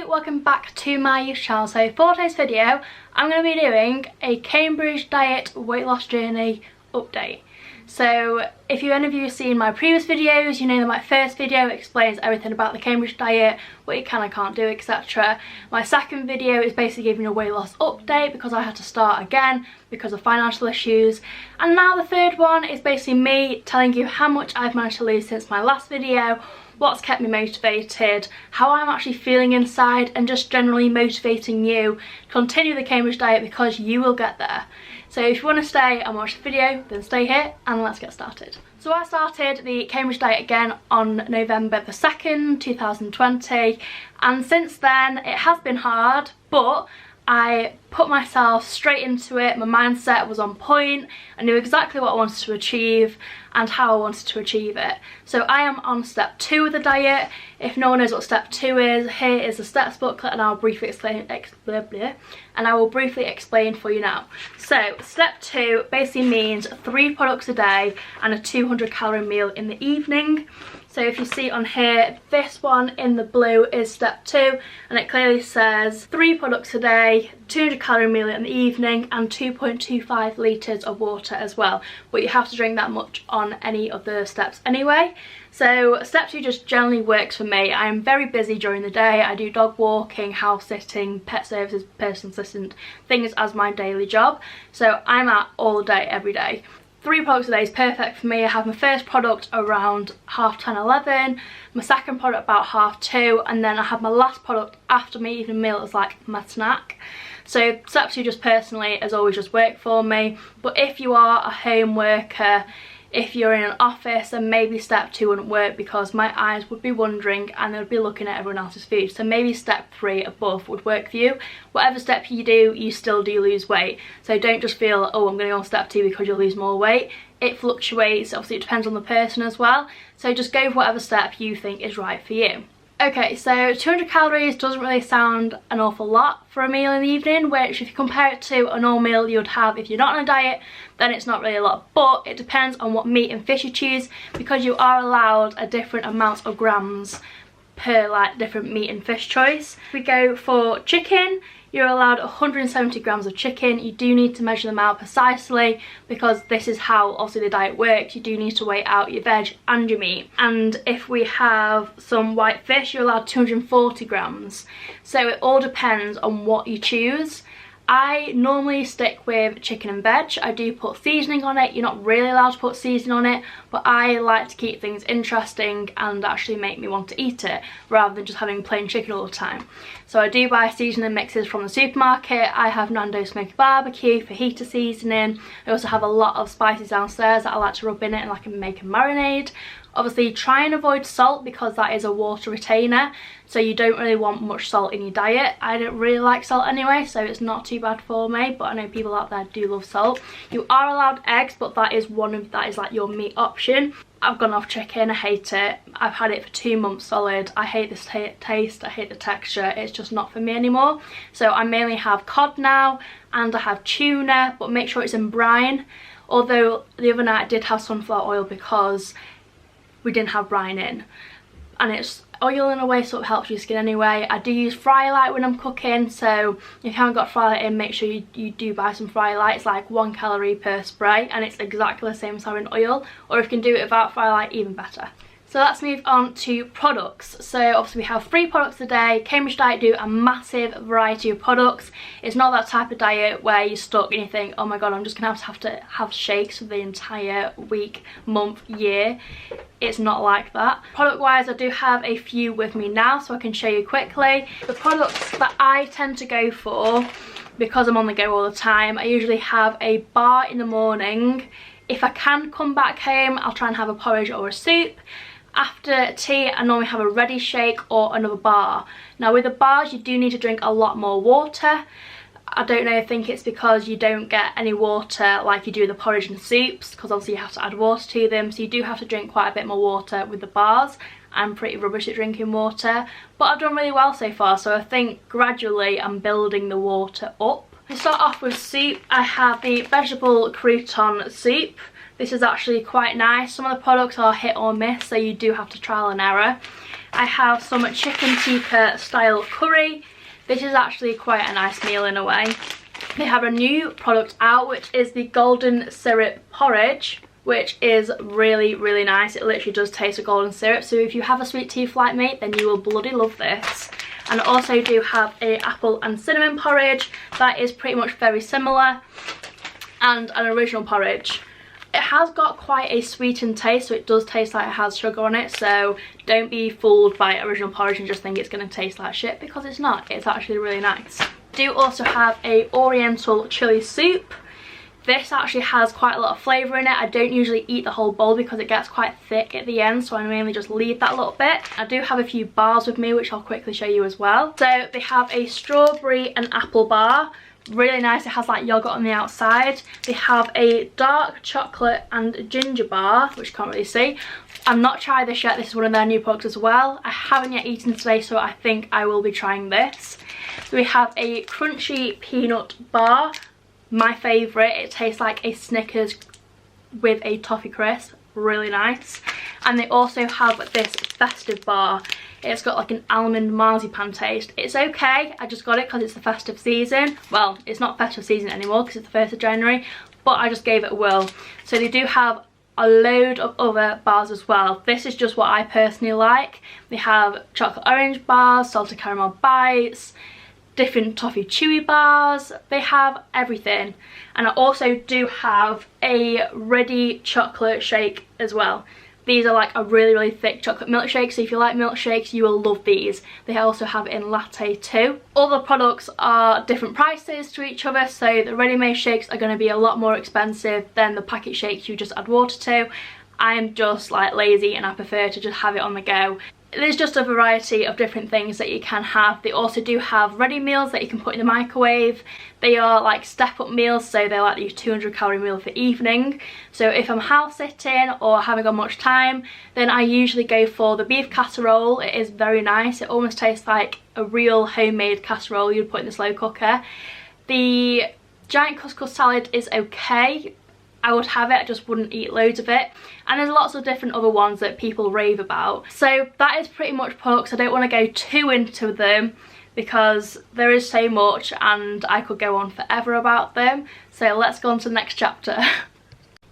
welcome back to my channel. So for today's video, I'm going to be doing a Cambridge diet weight loss journey update. So if any of you have seen my previous videos, you know that my first video explains everything about the Cambridge diet, what you can and can't do, etc. My second video is basically giving a weight loss update because I had to start again because of financial issues. And now the third one is basically me telling you how much I've managed to lose since my last video, what's kept me motivated, how I'm actually feeling inside, and just generally motivating you to continue the Cambridge diet because you will get there. So if you want to stay and watch the video, then stay here and let's get started. So I started the Cambridge diet again on November the 2nd, 2020, and since then it has been hard, but I put myself straight into it. My mindset was on point. I knew exactly what I wanted to achieve and how I wanted to achieve it. So I am on step 2 of the diet. If no one knows what step 2 is, here is the steps booklet and I'll briefly explain for you now. So step 2 basically means 3 products a day and a 200-calorie meal in the evening. So if you see on here, this one in the blue is step 2, and it clearly says 3 products a day, 200-calorie meal in the evening, and 2.25 litres of water as well. But you have to drink that much on any of the steps anyway. So step 2 just generally works for me. I am very busy during the day. I do dog walking, house sitting, pet services, personal assistant, things as my daily job. So I'm out all day, every day. 3 products a day is perfect for me. I have my first product around 10:30, 11, my second product about 2:30, and then I have my last product after my evening meal as like my snack. So step 2 just personally has always just worked for me. But if you are a home worker, if you're in an office, then maybe step 2 wouldn't work because my eyes would be wandering and they would be looking at everyone else's food. So maybe step 3 above would work for you. Whatever step you do, you still do lose weight. So don't just feel, oh, I'm going to go on step 2 because you'll lose more weight. It fluctuates, obviously it depends on the person as well. So just go for whatever step you think is right for you. Okay, so 200 calories doesn't really sound an awful lot for a meal in the evening, which if you compare it to a normal meal you would have if you're not on a diet, then it's not really a lot. But it depends on what meat and fish you choose, because you are allowed a different amount of grams per like different meat and fish choice. If we go for chicken, you're allowed 170 grams of chicken. You do need to measure them out precisely because this is how obviously the diet works. You do need to weigh out your veg and your meat. And if we have some white fish, you're allowed 240 grams. So it all depends on what you choose. I normally stick with chicken and veg. I do put seasoning on it. You're not really allowed to put seasoning on it, but I like to keep things interesting and actually make me want to eat it rather than just having plain chicken all the time. So I do buy seasoning mixes from the supermarket. I have Nando's Smoky Barbecue, fajita seasoning. I also have a lot of spices downstairs that I like to rub in it and I can make a marinade. Obviously try and avoid salt because that is a water retainer, so you don't really want much salt in your diet. I don't really like salt anyway, so it's not too bad for me, but I know people out there do love salt. You are allowed eggs, but that is like your meat option. I've gone off chicken, I hate it. I've had it for 2 months solid. I hate this taste, I hate the texture. It's just not for me anymore. So I mainly have cod now, and I have tuna, but make sure it's in brine. Although the other night I did have sunflower oil because we didn't have brine in, and it's oil in a way, so it helps your skin anyway. I do use Fry Light when I'm cooking, so if you haven't got Fry Light in, make sure you do buy some Fry Light. It's like 1 calorie per spray and it's exactly the same as having oil, or if you can do it without Fry Light, even better. So let's move on to products. So obviously we have 3 products a day. Cambridge diet do a massive variety of products. It's not that type of diet where you're stuck and you think, oh my god, I'm just gonna have to have shakes for the entire week, month, year. It's not like that. Product wise, I do have a few with me now so I can show you quickly. The products that I tend to go for, because I'm on the go all the time, I usually have a bar in the morning. If I can come back home, I'll try and have a porridge or a soup. After tea, I normally have a ready shake or another bar. Now with the bars, you do need to drink a lot more water. I don't know, I think it's because you don't get any water like you do with the porridge and soups, because obviously you have to add water to them, so you do have to drink quite a bit more water with the bars. I'm pretty rubbish at drinking water, but I've done really well so far, so I think gradually I'm building the water up. To start off with soup, I have the vegetable crouton soup. This is actually quite nice. Some of the products are hit or miss, so you do have to trial and error. I have some chicken tikka style curry. This is actually quite a nice meal in a way. They have a new product out, which is the golden syrup porridge, which is really, really nice. It literally does taste of golden syrup, so if you have a sweet tooth like me, then you will bloody love this. And I also do have a apple and cinnamon porridge that is pretty much very similar, and an original porridge. It has got quite a sweetened taste, so it does taste like it has sugar on it, so don't be fooled by original porridge and just think it's going to taste like shit, because it's not. It's actually really nice. I do also have a Oriental chili soup. This actually has quite a lot of flavour in it. I don't usually eat the whole bowl because it gets quite thick at the end, so I mainly just leave that little bit. I do have a few bars with me, which I'll quickly show you as well. So they have a strawberry and apple bar. Really nice. It has like yogurt on the outside. They have a dark chocolate and ginger bar, which you can't really see. I've not tried this yet. This is one of their new products as well. I haven't yet eaten today, so I think I will be trying this. So we have a crunchy peanut bar. My favourite. It tastes like a Snickers with a toffee crisp. Really nice. And they also have this festive bar. It's got like an almond marzipan taste. It's okay. I just got it because it's the festive season. Well, it's not festive season anymore because it's the 1st of January, but I just gave it a whirl. So they do have a load of other bars as well. This is just what I personally like. They have chocolate orange bars, salted caramel bites, different toffee chewy bars. They have everything. And I also do have a ready chocolate shake as well. These are like a really, really thick chocolate milkshake, so if you like milkshakes, you will love these. They also have it in latte too. All the products are different prices to each other, so the ready-made shakes are going to be a lot more expensive than the packet shakes you just add water to. I'm just like lazy and I prefer to just have it on the go. There's just a variety of different things that you can have. They also do have ready meals that you can put in the microwave. They are like step up meals, so they're like the 200 calorie meal for evening. So if I'm house sitting or haven't got much time, then I usually go for the beef casserole. It is very nice. It almost tastes like a real homemade casserole you'd put in the slow cooker. The giant couscous salad is okay. I would have it, I just wouldn't eat loads of it. And there's lots of different other ones that people rave about. So that is pretty much products. I don't want to go too into them because there is so much and I could go on forever about them. So let's go on to the next chapter.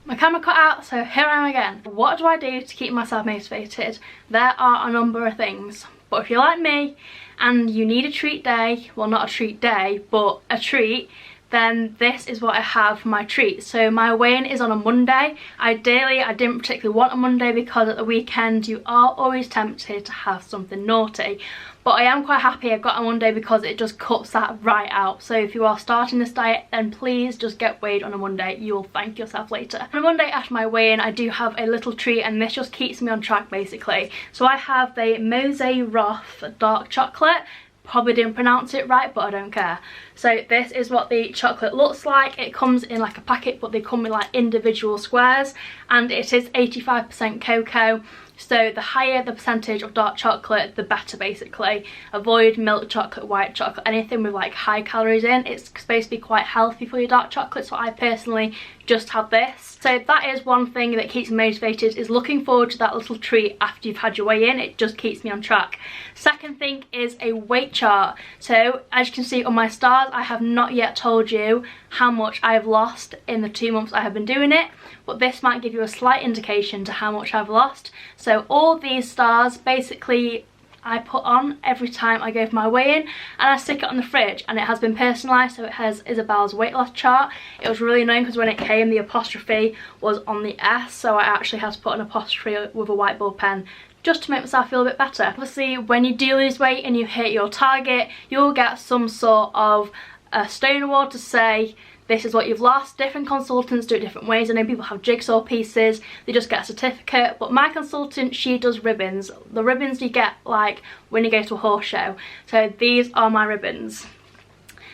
My camera cut out, so here I am again. What do I do to keep myself motivated? There are a number of things. But if you're like me and you need a treat day, well, not a treat day, but a treat, then this is what I have for my treat. So my weigh-in is on a Monday. Ideally, I didn't particularly want a Monday because at the weekend you are always tempted to have something naughty. But I am quite happy I've got a Monday because it just cuts that right out. So if you are starting this diet, then please just get weighed on a Monday. You will thank yourself later. On a Monday after my weigh-in, I do have a little treat, and this just keeps me on track basically. So I have the Mose Roth dark chocolate. Probably didn't pronounce it right, but I don't care. So this is what the chocolate looks like. It comes in like a packet, but they come in like individual squares, and it is 85% cocoa. So the higher the percentage of dark chocolate, the better basically. Avoid milk chocolate, white chocolate, anything with like high calories in. It's supposed to be quite healthy for your dark chocolate, so I personally just have this. So that is one thing that keeps me motivated, is looking forward to that little treat after you've had your weigh in. It just keeps me on track. Second thing is a weight chart. So as you can see on my stars, I have not yet told you how much I've lost in the 2 months I have been doing it, but this might give you a slight indication to how much I've lost. So all these stars basically I put on every time I go for my weigh-in, and I stick it on the fridge, and it has been personalised, so it has Isabel's weight loss chart. It was really annoying because when it came, the apostrophe was on the S, so I actually had to put an apostrophe with a whiteboard pen just to make myself feel a bit better. Obviously, when you do lose weight and you hit your target, you'll get some sort of a stone award to say this is what you've lost. Different consultants do it different ways. I know people have jigsaw pieces, they just get a certificate, but my consultant, she does ribbons. The ribbons you get like when you go to a horse show. So these are my ribbons.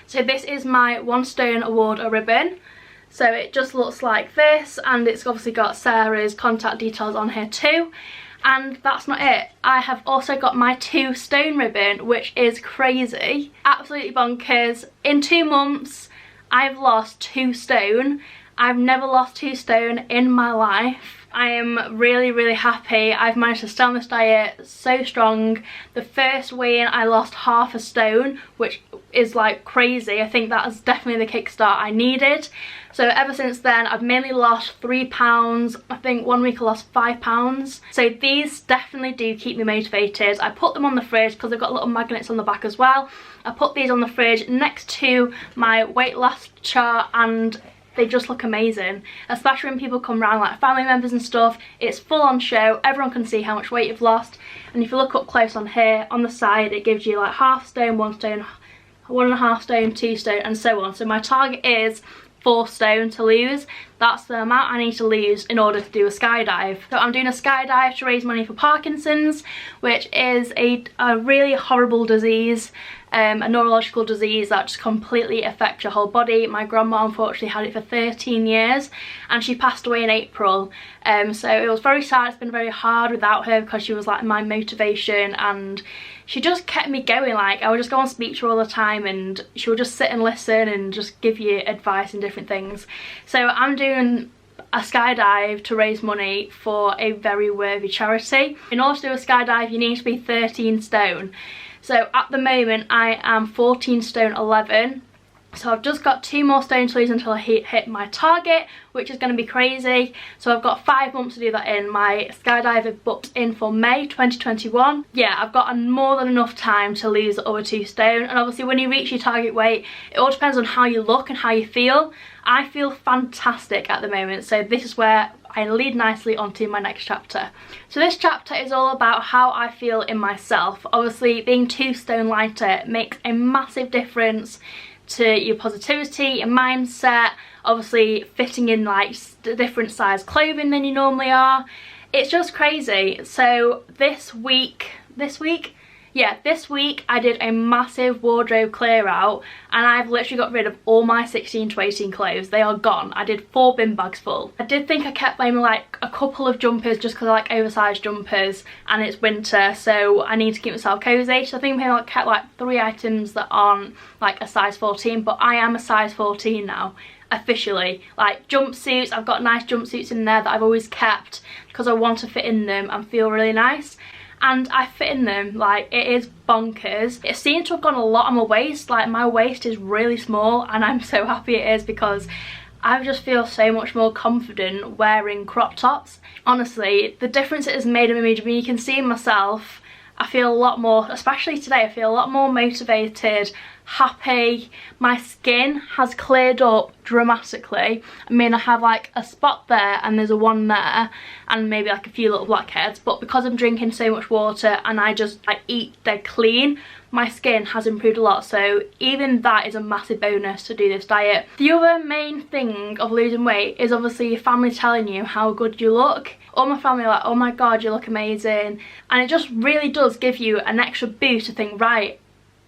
So this is my 1 stone award a ribbon. So it just looks like this, and it's obviously got Sarah's contact details on here too. And that's not it. I have also got my 2 stone ribbon, which is crazy. Absolutely bonkers. In 2 months, I've lost 2 stone, I've never lost 2 stone in my life. I am really happy. I've managed to stay on this diet so strong. The first weigh-in I lost half a stone, which is like crazy. I think that was definitely the kickstart I needed. So ever since then I've mainly lost 3 pounds. I think one week I lost 5 pounds. So these definitely do keep me motivated. I put them on the fridge because they've got little magnets on the back as well. I put these on the fridge next to my weight loss chart and they just look amazing, especially when people come around, like family members and stuff. It's full on show, everyone can see how much weight you've lost. And if you look up close on here, on the side, it gives you like half stone, 1 stone, 1.5 stone, 2 stone, and so on. So my target is 4 stone to lose. That's the amount I need to lose in order to do a skydive. So I'm doing a skydive to raise money for Parkinson's, which is a really horrible disease, a neurological disease that just completely affects your whole body. My grandma unfortunately had it for 13 years and she passed away in April. So it was very sad. It's been very hard without her because she was like my motivation and she just kept me going. Like I would just go and speak to her all the time and she would just sit and listen and just give you advice and different things. So I'm doing a skydive to raise money for a very worthy charity. In order to do a skydive you need to be 13 stone. So at the moment I am 14 stone 11. So I've just got 2 more stone to lose until I hit my target, which is going to be crazy. So I've got 5 months to do that in. My skydive booked in for May 2021. Yeah, I've got more than enough time to lose the other 2 stone. And obviously when you reach your target weight, it all depends on how you look and how you feel. I feel fantastic at the moment, so this is where I lead nicely onto my next chapter. So this chapter is all about how I feel in myself. Obviously being 2 stone lighter makes a massive difference to your positivity, your mindset, obviously fitting in like different size clothing than you normally are. It's just crazy. So this week I did a massive wardrobe clear out and I've literally got rid of all my 16 to 18 clothes. They are gone. I did 4 bin bags full. I did think I kept maybe like a couple of jumpers just because I like oversized jumpers and it's winter, so I need to keep myself cozy. So I think I kept like 3 items that aren't like a size 14, but I am a size 14 now. Officially. Like jumpsuits, I've got nice jumpsuits in there that I've always kept because I want to fit in them and feel really nice. And I fit in them, like it is bonkers. It seems to have gone a lot on my waist, like my waist is really small and I'm so happy it is because I just feel so much more confident wearing crop tops. Honestly, the difference it has made in me, when you can see myself, I feel a lot more, especially today, I feel a lot more motivated, happy. My skin has cleared up dramatically. I mean, I have like a spot there and there's a one there and maybe like a few little blackheads, but because I'm drinking so much water and I just like eat dead clean, my skin has improved a lot. So even that is a massive bonus to do this diet. The other main thing of losing weight is obviously your family telling you how good you look. All my family are like, oh my god, you look amazing. And it just really does give you an extra boost to think, right,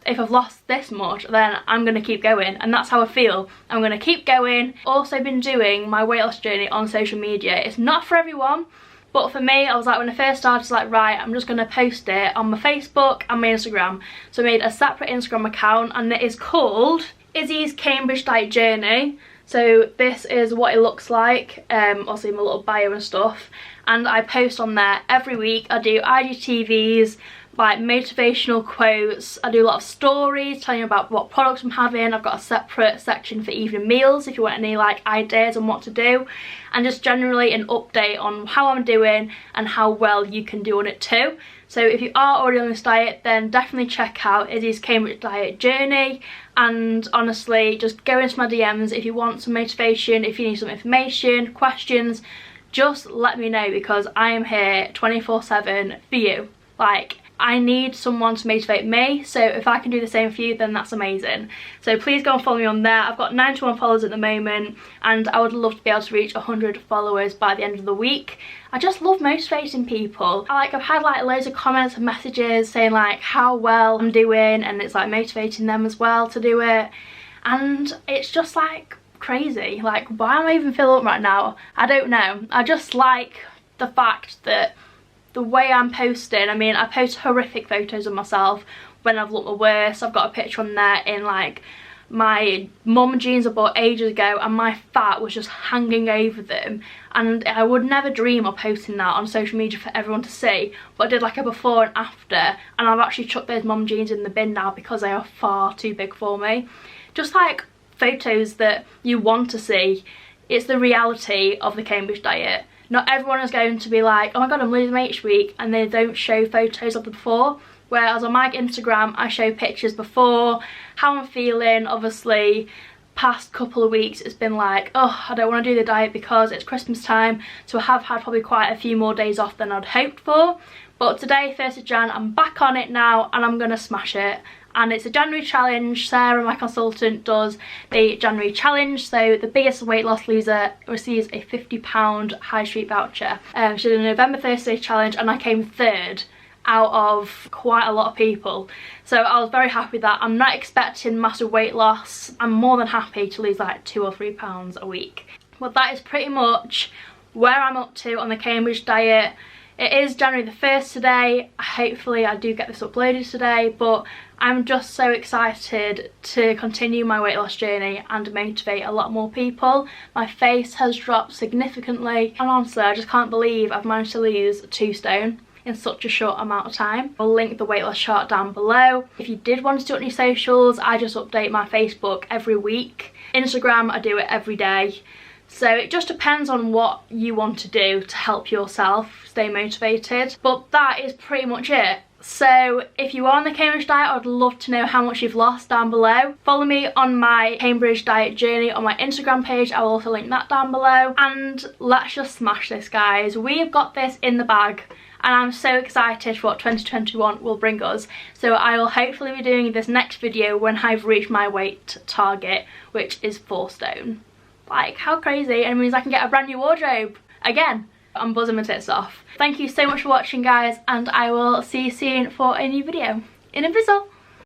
if I've lost this much, then I'm going to keep going. And that's how I feel. I'm going to keep going. Also been doing my weight loss journey on social media. It's not for everyone, but for me, I was like, when I first started, like, right, I'm just going to post it on my Facebook and my Instagram. So I made a separate Instagram account and it is called Izzy's Cambridge Diet Journey. So this is what it looks like, also my little bio and stuff. And I post on there every week. I do IGTVs, like motivational quotes. I do a lot of stories telling you about what products I'm having. I've got a separate section for evening meals if you want any like ideas on what to do, and just generally an update on how I'm doing and how well you can do on it too. So if you are already on this diet, then definitely check out Izzy's Cambridge Diet Journey. And honestly, just go into my DMs if you want some motivation, if you need some information, questions, just let me know because I am here 24/7 for you. Like, I need someone to motivate me, so if I can do the same for you, then that's amazing. So please go and follow me on there. I've got 91 followers at the moment and I would love to be able to reach 100 followers by the end of the week. I just love motivating people. I've had like loads of comments and messages saying like how well I'm doing, and it's like motivating them as well to do it. And it's just like crazy. Like, why am I even filling up right now? I don't know. I just like the fact that the way I'm posting, I mean, I post horrific photos of myself when I've looked my worst. I've got a picture on there in like my mum jeans I bought ages ago, and my fat was just hanging over them, and I would never dream of posting that on social media for everyone to see, but I did like a before and after, and I've actually chucked those mum jeans in the bin now because they are far too big for me. Just like photos that you want to see. It's the reality of the Cambridge diet. Not everyone is going to be like, oh my god, I'm losing weight each week, and they don't show photos of the before. Whereas on my Instagram, I show pictures before, how I'm feeling. Obviously, past couple of weeks, it's been like, oh, I don't want to do the diet because it's Christmas time. So I have had probably quite a few more days off than I'd hoped for. But today, 1st of Jan, I'm back on it now, and I'm going to smash it. And it's a January challenge. Sarah, my consultant, does the January challenge, so the biggest weight loss loser receives a £50 high street voucher. She did a November Thursday challenge, and I came 3rd out of quite a lot of people, so I was very happy with that. I'm not expecting massive weight loss. I'm more than happy to lose like 2 or 3 pounds a week. But that is pretty much where I'm up to on the Cambridge diet. It is January the 1st today. Hopefully I do get this uploaded today, but I'm just so excited to continue my weight loss journey and motivate a lot more people. My face has dropped significantly, and honestly I just can't believe I've managed to lose 2 stone in such a short amount of time. I'll link the weight loss chart down below. If you did want to do it on your socials, I just update my Facebook every week. Instagram, I do it every day. So it just depends on what you want to do to help yourself stay motivated. But that is pretty much it. So if you are on the Cambridge diet, I'd love to know how much you've lost down below. Follow me on my Cambridge diet journey on my Instagram page. I will also link that down below. And let's just smash this, guys. We have got this in the bag, and I'm so excited for what 2021 will bring us. So I will hopefully be doing this next video when I've reached my weight target, which is 4 stone. Like, how crazy? And it means I can get a brand new wardrobe again. I'm buzzing my tits off. Thank you so much for watching, guys, and I will see you soon for a new video. In a bizzle.